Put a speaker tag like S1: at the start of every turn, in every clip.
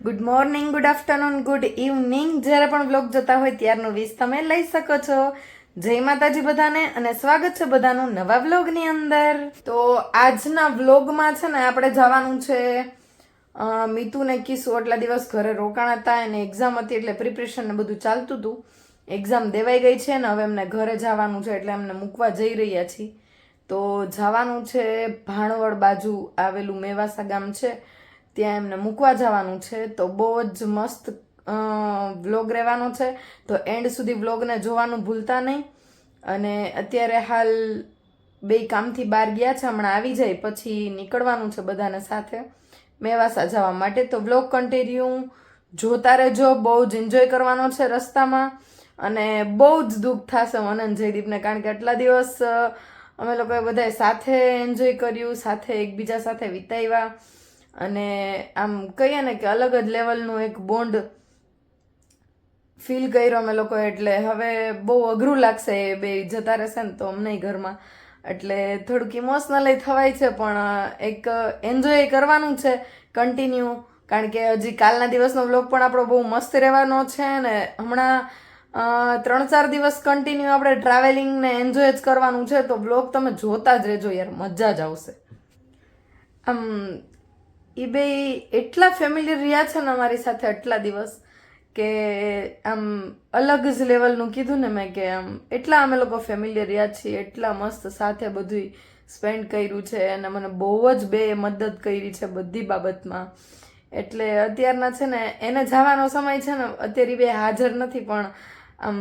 S1: Good morning, good afternoon, good evening. જ્યારે પણ blog જોતા હોય ત્યારનું વિશ તમે લઈ શકો છો. જય માતાજી બધાને અને સ્વાગત છે બધાનું નવા વ્લોગની અંદર. તો આજના વ્લોગમાં છે ને આપણે જવાનું છે મીતુ ને કિસુ આટલા દિવસ ઘરે રોકાણ હતા અને એક્ઝામ હતી એટલે પ્રિપરેશન ને બધું ચાલતું હતું. એક્ઝામ દેવાઈ ગઈ છે ને હવે એમને ઘરે જવાનું છે એટલે એમને મૂકવા જઈ રહ્યા છીએ. તો જવાનું છે ભાણવડ બાજુ આવેલું મેવાસા ગામ છે ત્યાં એમને મૂકવા જવાનું છે. તો બહુ જ મસ્ત વ્લોગ રહેવાનો છે તો એન્ડ સુધી વ્લોગને જોવાનું ભૂલતા નહીં. અને અત્યારે હાલ બે કામથી બહાર ગયા છે, હમણાં આવી જાય પછી નીકળવાનું છે બધાને સાથે મેવાસા જવા માટે. તો વ્લોગ કન્ટિન્યુ જોતા રહેજો, બહુ જ એન્જોય કરવાનો છે રસ્તામાં અને બહુ જ દુઃખ થશે મને અને જયદીપને, કારણ કે આટલા દિવસ અમે લોકોએ બધાએ સાથે એન્જોય કર્યું, સાથે એકબીજા સાથે વિતાવ્યા અને આમ કહીએ ને કે અલગ જ લેવલનું એક બોન્ડ ફીલ કર્યો અમે લોકો. એટલે હવે બહુ અઘરું લાગશે એ બે જતા રહેશે ને તો અમને ઘરમાં, એટલે થોડુંક ઇમોશનલી થવાય છે પણ એક એન્જોય કરવાનું છે કન્ટિન્યુ, કારણ કે હજી કાલના દિવસનો વ્લોગ પણ આપણો બહુ મસ્ત રહેવાનો છે ને હમણાં 3-4 દિવસ કન્ટિન્યુ આપણે ટ્રાવેલિંગ ને એન્જોય જ કરવાનું છે. તો વ્લોગ તમે જોતા જ રહેજો યાર, મજા જ આવશે. આમ એ બે એટલા ફેમિલિયર રહ્યા છે ને અમારી સાથે આટલા દિવસ કે આમ અલગ જ લેવલનું કીધું ને મેં કે આમ એટલા અમે લોકો ફેમિલિયર રહ્યા છીએ, એટલા મસ્ત સાથે બધું સ્પેન્ડ કર્યું છે અને મને બહુ જ બે મદદ કરી છે બધી બાબતમાં. એટલે અત્યારના છે ને એને જવાનો સમય છે ને અત્યારે બે હાજર નથી પણ આમ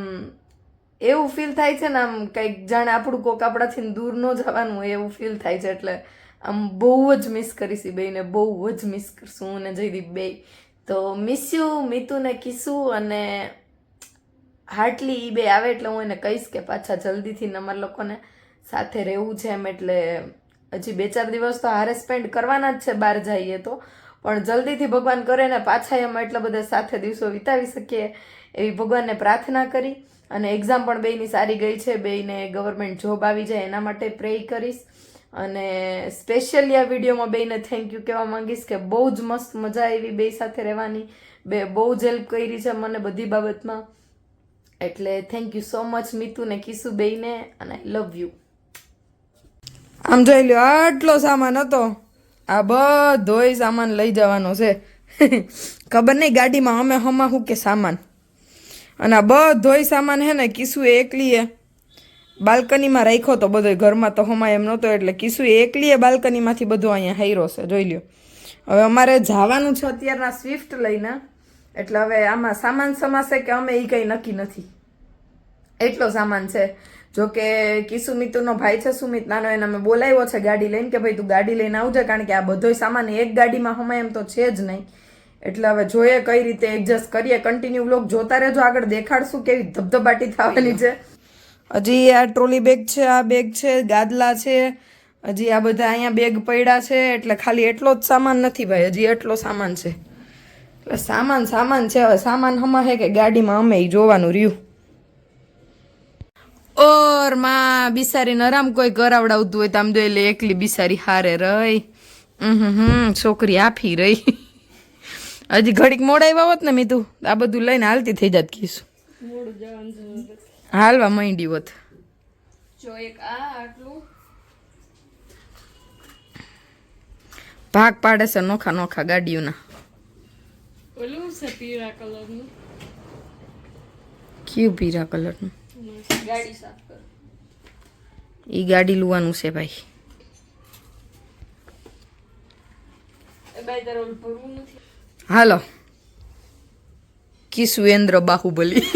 S1: એવું ફીલ થાય છે ને આમ કંઈક જાણે આપણું કોક આપણાથી દૂર ન જવાનું એવું ફીલ થાય છે. એટલે આમ બહુ જ મિસ કરીશ એ બેને, બહુ જ મિસ કરશું અને જયદીપ બે. તો મિસ યુ મીતુ ને કિસુ, અને હાર્ટલી એ બે આવે એટલે હું એને કહીશ કે પાછા જલ્દીથી અમારા લોકોને સાથે રહેવું છે એમ. એટલે હજી 2-4 દિવસ તો હારે સ્પેન્ડ કરવાના જ છે બહાર જઈએ તો, પણ જલ્દીથી ભગવાન કરે ને પાછા એમાં એટલા બધા સાથે દિવસો વિતાવી શકીએ એવી ભગવાનને પ્રાર્થના કરી. અને એક્ઝામ પણ બેયની સારી ગઈ છે, બેયને ગવર્મેન્ટ જોબ આવી જાય એના માટે પ્રે કરીશ. અને સ્પેશિયલી આ વિડીયોમાં બેયને થેન્ક યુ કહેવા માંગીશ કે બહુ જ મસ્ત મજા આવી બે સાથે રહેવાની, બે બહુ જ હેલ્પ કરી છે મને બધી બાબતમાં. એટલે thank you so much Mitu ને કિસુ બેયને, અને આઈ લવ યુ. આમ જોઈ લ્યો આટલો સામાન હતો, આ બધોય સામાન લઈ જવાનો છે. ખબર નહીં ગાડીમાં અમે હમા હું કે સામાન, અને આ બધોય સામાન હે ને કિસુએ એકલીએ બાલ્કનીમાં રાખ્યો તો બધો, ઘરમાં તો હમા એમ નહોતો એટલે કિસુએ એકલીએ બાલ્કનીમાંથી બધું અહીંયા હાયરો છે જોઈ લ્યો. હવે અમારે જવાનું છે અત્યારના સ્વિફ્ટ લઈને, એટલે હવે આમાં સામાન સમાશે કે અમે એ કંઈ નક્કી નથી, એટલો સામાન છે. જોકે કિસુ મીતુનો ભાઈ છે સુમિત નાનો, એને અમે બોલાવ્યો છે ગાડી લઈને કે ભાઈ તું ગાડી લઈને આવજે, કારણ કે આ બધોય સામાન એક ગાડીમાં હમાય એમ તો છે જ નહીં. એટલે હવે જોઈએ કઈ રીતે એડજસ્ટ કરીએ. કન્ટિન્યુ વ્લોગ જોતા રહેજો, આગળ દેખાડશું કેવી ધબધબાટી થવાની છે. હજી આ ટ્રોલી બેગ છે, આ બેગ છે, ગાદલા છે, હજી આ બધા અહીંયા બેગ પડ્યા છે. એટલે ખાલી એટલો જ સામાન નથી ભાઈ, હજી એટલો સામાન છે. એટલે સામાન છે. હવે સામાન હમા હે કે ગાડીમાં અમે જોવાનું રહ્યું. ઓર માં બિસારીને આરામ કોઈ કરાવડાવતું હોય તો આમ જોઈ લે એકલી બિસારી હારે રહી. છોકરી આફી રહી. હજી ઘડીક મોડાવ્યા હોત ને મીતું આ બધું લઈને હાલતી થઈ જાત કીશું, હાલવા માંડી હોત. ભાગ પાડે છે નોખા નોખા ગાડીઓના. કયું પીરા કલરનું? ઈ ગાડી લુવાનું છે ભાઈ. હાલો કિસુએન્દ્ર બાહુબલી.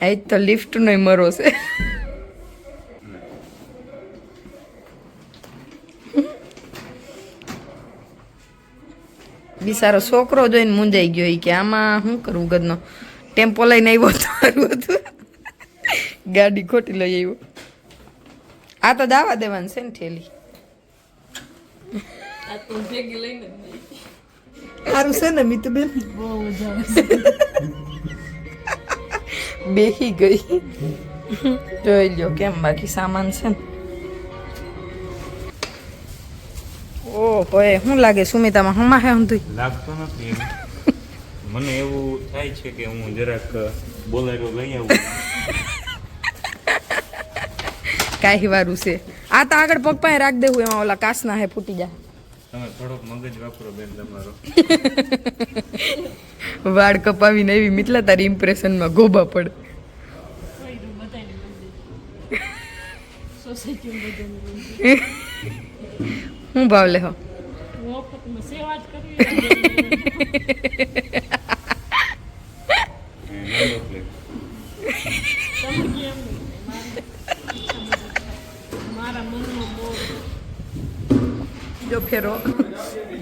S1: આજ તો લિફ્ટ નો મરો છે. બિચારો છોકરો જોઈને મૂંઝાઈ ગયો કે આમાં શું કરવું, ગદનો ટેમ્પો લઈને આવ્યો સારું હતું, ગાડી ખોટી લઈ આવ્યો. આ તો દાવા દેવાનું છે ને ઠેલી, સારું છે ને મીતુ બેન, બેહી ગઈ. જોઈ લ્યો કેમ બાકી સામાન છે ને. ઓહો એ શું લાગે સુમિતામાં હમા હે હું તું
S2: લાગતો નથી એમ. મને એવું થાય છે કે હું જરાક બોલેરો લઈ આવું.
S1: કાંઈ વારું છે આ તો આગળ પગ પાસે રાખ દેવું એમાં ઓલા કાસના હે ફૂટી જાય
S2: તમે થોડોક મગજ વાપરો બેન તમારો.
S1: વાળ કપાવીને એવી મિતલા તારી ઇમ્પ્રેશનમાં ગોબા પડ હું ભાવ લે હો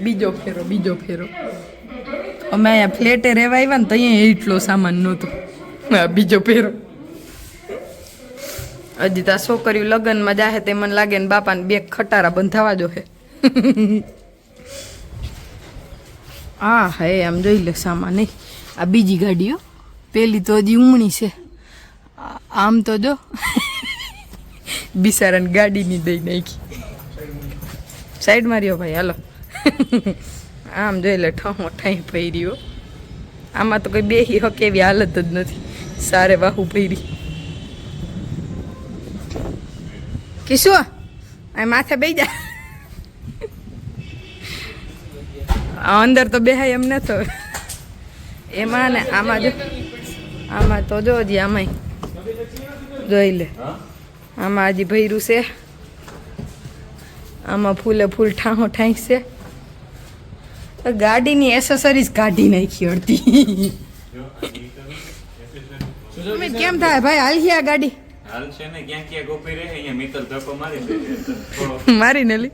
S1: બીજો ફેરો અમે અહીંયા ફ્લેટે રહેવા આવ્યા ને તો અહીંયા એટલો સામાન નહોતો હા બીજો ફેરો હજી તો છોકરીઓ લગ્નમાં જાહે તે મને લાગે ને બાપાને બે ખટારા બંધાવા જો હે હા હે આમ જોઈ લે સામાન નહીં આ બીજી ગાડીઓ પેલી તો હજી ઉમણી છે આમ તો જો બિચારાને ગાડીની દઈ નાખી સાઈડ માર્યો ભાઈ હાલો આમ જોઈ લે ઠહો ઠાઈ પૈરીઓ આમાં તો કોઈ બેહી હકે એવી હાલત જ નથી સારે વાહુ પૈરી કિશુ આ માથે બેસી જા અંદર તો બેહાય એમ નતો એમાં ને આમાં જો આમાં તો જો હજી આમાંય જોઈ લે આમાં હજી ભૈરું છે આમાં ફૂલે ફૂલ ઠાહો ઠાઈ છે ગાડીની એસેસરીઝ કાઢી નાખી અડધી કેમ થાય ભાઈ હાલ આ ગાડી
S2: હાલ છે ને ક્યાં ક્યાં ગોપી રહે અહીંયા મિત્ર ધક્કો મારી દે
S1: મારીને લી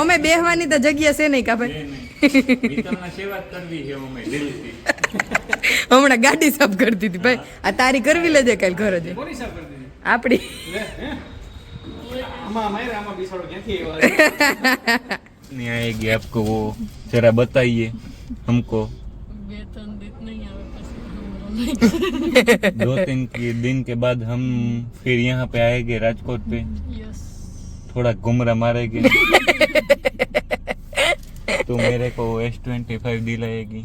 S1: ઓમે બેહવાની તો જગ્યા છે નહીં કા ભાઈ
S2: મિત્રના સેવા કરવી છે અમે દિલથી.
S1: હમણાં ગાડી સાફ કરતી હતી ભાઈ આ તારી કરવી લેજે કાલ ઘરે જ આપડી
S2: नहीं आएगी आपको वो जरा बताइए हमको 2-3 दिन के बाद हम फिर यहाँ पे आएंगे राजकोट पे थोड़ा घुमरा मारेंगे तो मेरे को S25 दिलाएगी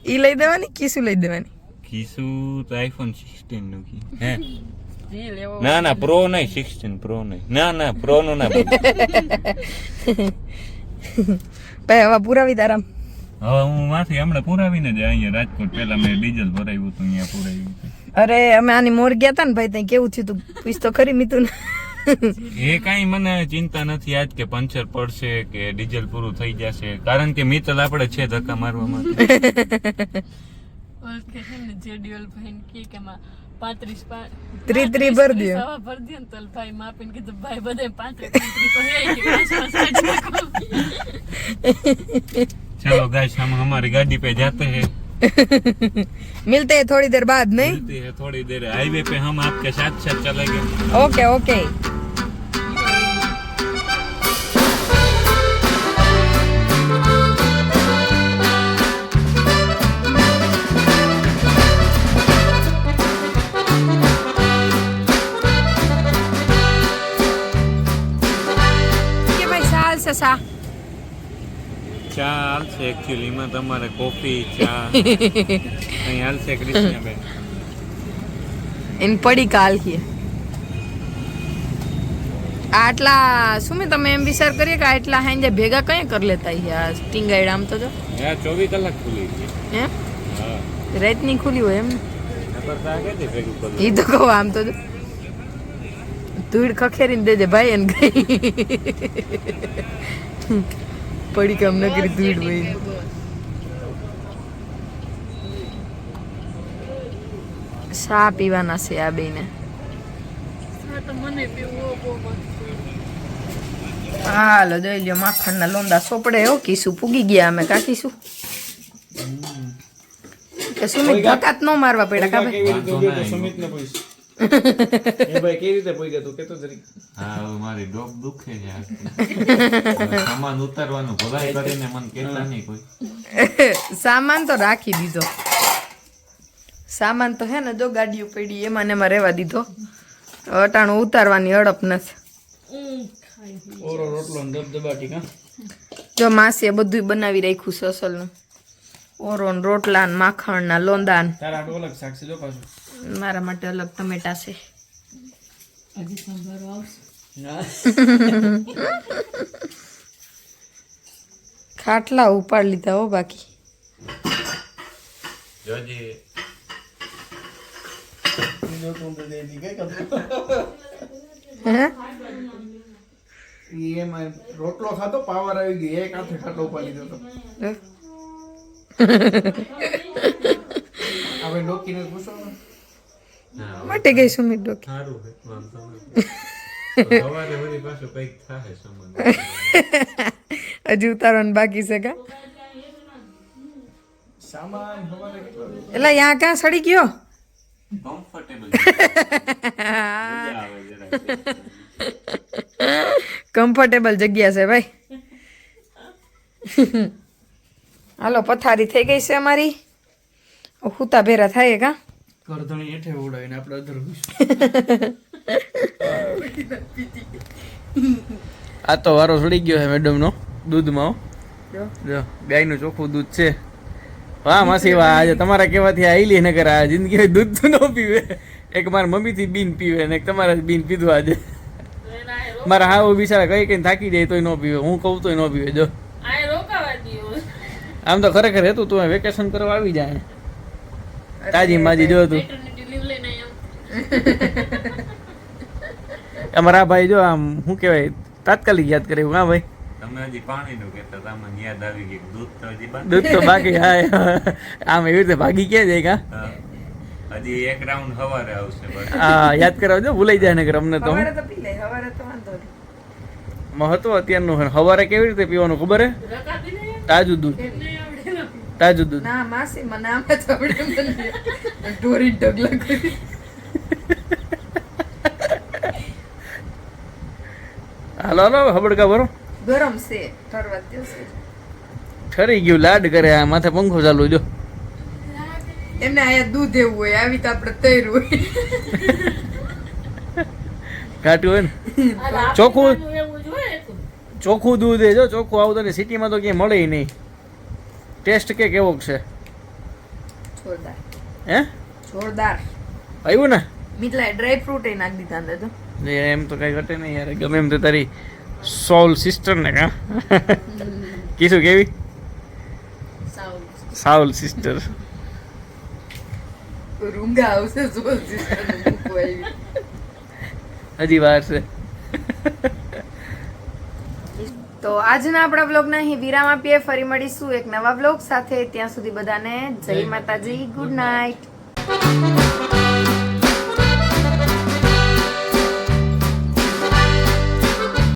S1: ઈ લઈ દેવાની કીસુ લઈ દેવાની
S2: કીસુ તો iPhone 16 નું કી હે ના ના પ્રો નહીં 16 પ્રો નહીં ના પ્રો નું ના
S1: ભાઈ હવે પુરાવી તારામ
S2: હવે હું માથી હમણાં પુરાવીને જ અહીંયા રાજકોટ પહેલા મેં ડીઝલ ભરાવ્યું હતું અહીંયા પુરાવ્યું
S1: અરે અમે આની મોર ગયા હતા ને ભાઈ ત્યાં કેવું થયું તું પૂછ તો ખરી મીતું
S2: એ કાંઈ મને ચિંતા નથી આજ કે પંચર પડશે કે ડીઝલ પૂરું થઈ જશે કારણ કે મિત્તલ આપણે છે ધક્કા મારવા માટે
S1: ભર દે
S2: चलो गाइस हम हमारी गाड़ी पे जाते हैं
S1: मिलते हैं थोड़ी देर बाद नहीं
S2: मिलते हैं थोड़ी देर हाईवे पे हम आपके साथ साथ चलेंगे
S1: ओके ओके ચા
S2: હાલશે એકચ્યુઅલી માં તમારે કોફી ચા અહીં હાલશે કૃષ્ણબેન
S1: ઇન પડી કાલ કે આટલા શું મેં તમે એમ વિચાર કરીએ કે આટલા હાંજે ભેગા કઈ કરી લેતા આ ટીંગાઈડ આમ તો જો
S2: 24 કલાક ખુલી છે
S1: હે
S2: હા
S1: રાત ની ખુલી હોય એમ
S2: નકર તા કે દે ભેગું કરી
S1: ઈ તો કહો આમ તો ધૂળ ખખેરીને દેજે ભાઈ એને ગઈ પડી કામ ન કરી ધૂળ ભાઈ ચા પીવાના છે આ બેને હાલો જોઈ લ્યો માખણના લોંદા સોપડે હો કીશું પૂગી ગયા અમે કાકીશું કે સુમિત ધક્કા ન મારવા પડ્યા કા ભાઈ
S2: સુમિત ને પૂછ
S3: એ ભાઈ કેવી રીતે પોઈ તું કેતો જરી
S2: હા મારી ડોક દુખે છે સામાન ઉતારવાનું ભલાઈ કરીને મને કહેતા નહીં કોઈ
S1: સામાન તો રાખી દીધો સામાન તો હે ને જો ગાડીઓ પડી એમાં ને એમાં રહેવા દીધો અટાણું ઉતારવાની અડપ નથી
S3: ઓરો રોટલો ને દબદબાટી કા
S1: જો માસીએ બધું બનાવી રાખ્યું છે અસલનું ઓરો ને રોટલા ને માખણ ના લોંદા ને
S3: તારા આટલું અલગ શાક છે જો પાછું
S1: મારા માટે અલગ ટમેટા છે ખાટલા ઉપાડ લીધા હો બાકી
S2: જોજી
S1: હે
S3: એમાં રોટલો ખાતો પાવર આવી ગઈ એક હાથે ખાટલો ઉપાડી દીધો તો આપણે ડોકીને પૂછો ને
S1: માટે ગઈ સુમિત ડોકી
S2: સારું છે વાંધો નથી સવારે વળી પાછું કંઈક થાય સામાન
S1: હજુ ઉતારવાનું બાકી છે કા
S3: સામાન હવારે કેટલો
S1: એટલે અહીંયા ક્યાં સડી ગયો
S2: કમ્ફર્ટેબલ
S1: કમ્ફર્ટેબલ જગ્યા છે ભાઈ હાલો પથારી થઈ ગઈ છે અમારી હુતા ભેરા થાય કા
S3: કરધણી હેઠે ઉડાવીને આપણે અધર આ તો વારો સડી ગયો છે મેડમ નો દૂધમાં જો ગાયનું ચોખ્ખું દૂધ છે વાહ માસી વાહ આજે તમારા કેવાથી આઈલી નગર આ જિંદગી દૂધ તો ન પીવે એક મારા મમ્મી થી બીન પીવે ને એક તમારા બીન પીધું આજે મારા હાવ બિચારા કઈ કઈ થાકી જાય તોય ન પીવે હું કહું તોય ન પીવે જો આમ તો ખરેખર હતું તું વેકેશન કરવા આવી જાય તાજી માજી જો તું અમારા ભાઈ જો આમ શું કહેવાય તાત્કાલિક યાદ કરે એવું હા ભાઈ
S2: તમે હજી પાણીનું કહેતા હતા મને યાદ આવી ગયું દૂધ તો હજી
S3: દૂધ તો બાકી હા આમ એવી રીતે ભાગી ક્યાં જાય કા
S2: હજી એક રાઉન્ડ સવારે આવશે બસ
S3: હા યાદ કરાવજો ભૂલાઈ જાય નગર અમને તો
S1: હવારે તો પી લે હવારે તો વાંધો નહીં
S3: મહત્વ અત્યારનું સવારે કેવી રીતે પીવાનું ખબર હે તાજું દૂધ તાજું દૂધ
S1: ના માસી મને આમ જ આવડે મને ઢોરી ઢગલા કરી
S3: હાલો હાલો હબડકા ભરો
S1: ગરમ છે ઠરવા દો છે
S3: ઠરી ગયું લાડ કરે આ માથે પંખો ચાલુ જો
S1: એમને આયા દૂધ એવું હોય આવી તો આપણે તૈરું હોય
S3: ઘાટું હોય ને ચોખ્ખું ચોખ્ખું દૂધ એ જો ચોખ્ખું આવતું ને સિટીમાં તો ક્યાંય મળે નહીં ટેસ્ટ કે કેવો છે
S1: જોરદાર
S3: હે
S1: જોરદાર
S3: આવ્યું ને
S1: મીઠલા ડ્રાય ફ્રૂટ એ નાખી દીધા અંદર તો
S3: એમ તો કઈ ઘટે નહીં યાર ગમે એમ તો તારી સોલ સિસ્ટર ને કા કીધું કેવી સાઉલ સિસ્ટર
S1: રૂંગા આવશે
S3: હજી વાર છે
S1: તો આજના આપણા બ્લોગને અહીં વિરામ આપીએ ફરી મળીશું એક નવા બ્લોગ સાથે ત્યાં સુધી બધાને જય માતાજી ગુડ નાઇટ